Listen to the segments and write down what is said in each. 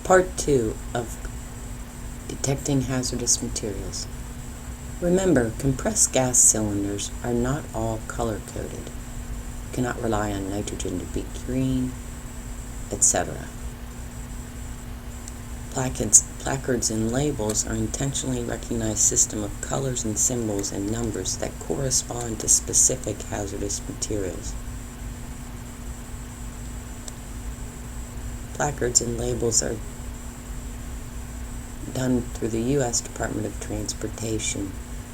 Part 2 of Detecting Hazardous Materials. Remember, compressed gas cylinders are not all color-coded. You cannot rely on nitrogen to be green, etc. Placards and labels are intentionally recognized system of colors and symbols and numbers that correspond to specific hazardous materials. Placards and labels are done through the U.S. Department of Transportation.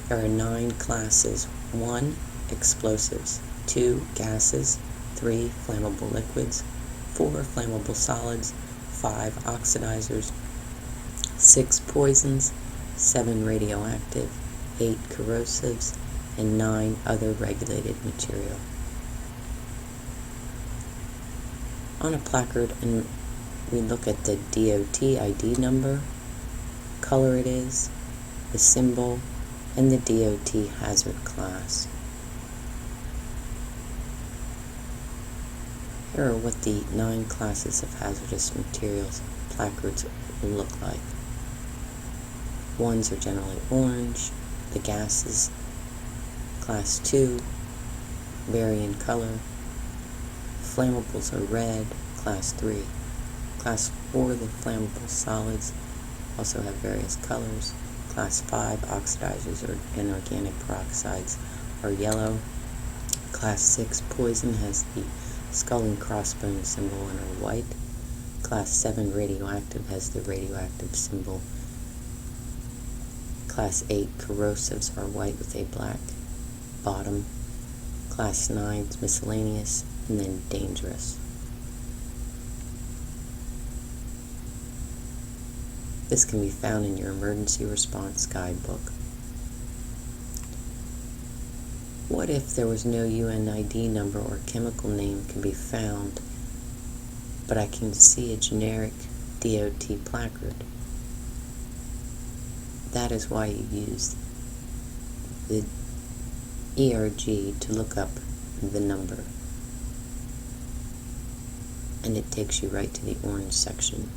There are 9 classes. 1. Explosives. 2. Gases. 3. Flammable liquids. 4. Flammable solids. 5. Oxidizers. 6. Poisons. 7. Radioactive. 8. Corrosives. And 9. Other regulated material. On a placard, and we look at the DOT ID number, color it is, the symbol, and the DOT hazard class. Here are what the 9 classes of hazardous materials placards will look like. Ones are generally orange, the gases, class 2, vary in color. Flammables are red, class 3. Class 4, the flammable solids, also have various colors. Class 5, oxidizers and organic peroxides are yellow. Class 6, poison, has the skull and crossbones symbol and are white. Class 7, radioactive, has the radioactive symbol. Class 8, corrosives, are white with a black bottom. Class 9 is miscellaneous, and then dangerous. This can be found in your emergency response guidebook. What if there was no UNID number or chemical name can be found, but I can see a generic DOT placard? That is why you use the ERG to look up the number. And it takes you right to the orange section.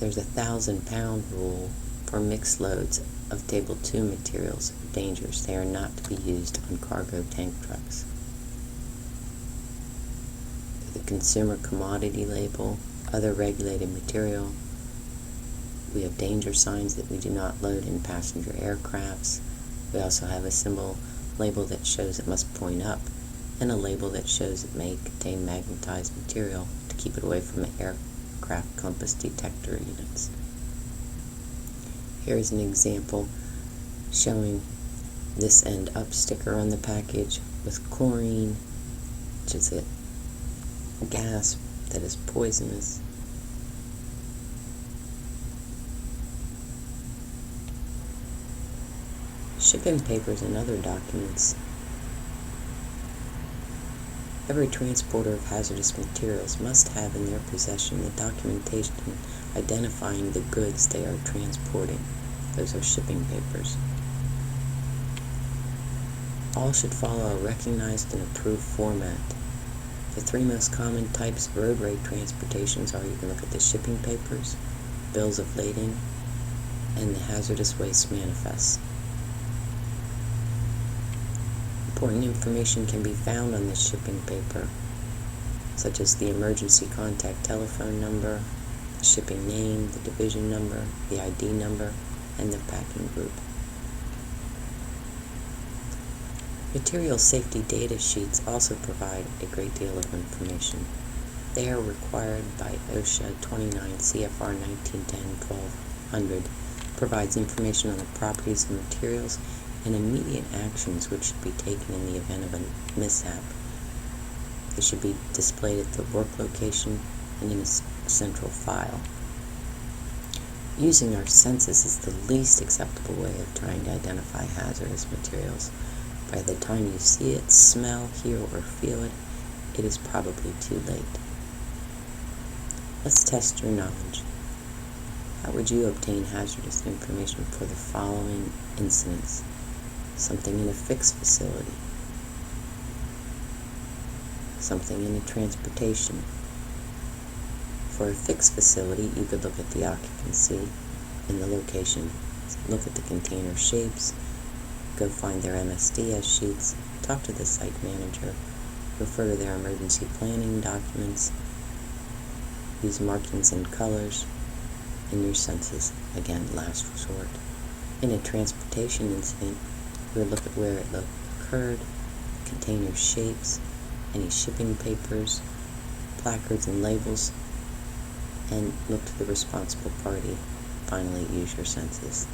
There's a 1,000-pound rule for mixed loads of Table 2 materials of dangers. They are not to be used on cargo tank trucks. The consumer commodity label, other regulated material. We have danger signs that we do not load in passenger aircrafts. We also have a symbol label that shows it must point up, and a label that shows it may contain magnetized material to keep it away from the aircraft compass detector units. Here's an example showing this end up sticker on the package with chlorine, which is a gas that is poisonous. Shipping papers and other documents. Every transporter of hazardous materials must have in their possession the documentation identifying the goods they are transporting. Those are shipping papers. All should follow a recognized and approved format. The 3 most common types of roadway transportations are, you can look at the shipping papers, bills of lading, and the hazardous waste manifests. Important information can be found on this shipping paper, such as the emergency contact telephone number, the shipping name, the division number, the ID number, and the packing group. Material safety data sheets also provide a great deal of information. They are required by OSHA 29 CFR 1910-1200, provides information on the properties of materials and immediate actions which should be taken in the event of a mishap. They should be displayed at the work location and in a central file. Using our senses is the least acceptable way of trying to identify hazardous materials. By the time you see it, smell, hear, or feel it, it is probably too late. Let's test your knowledge. How would you obtain hazardous information for the following incidents? Something in a fixed facility, something in a transportation, For a fixed facility, you could look at the occupancy and the location, look at the container shapes, go find their MSDS sheets, talk to the site manager, refer to their emergency planning documents, use markings and colors in your census, again, last resort. In a transportation incident, you would look at where it occurred, container shapes, any shipping papers, placards and labels, and look to the responsible party. Finally, use your census.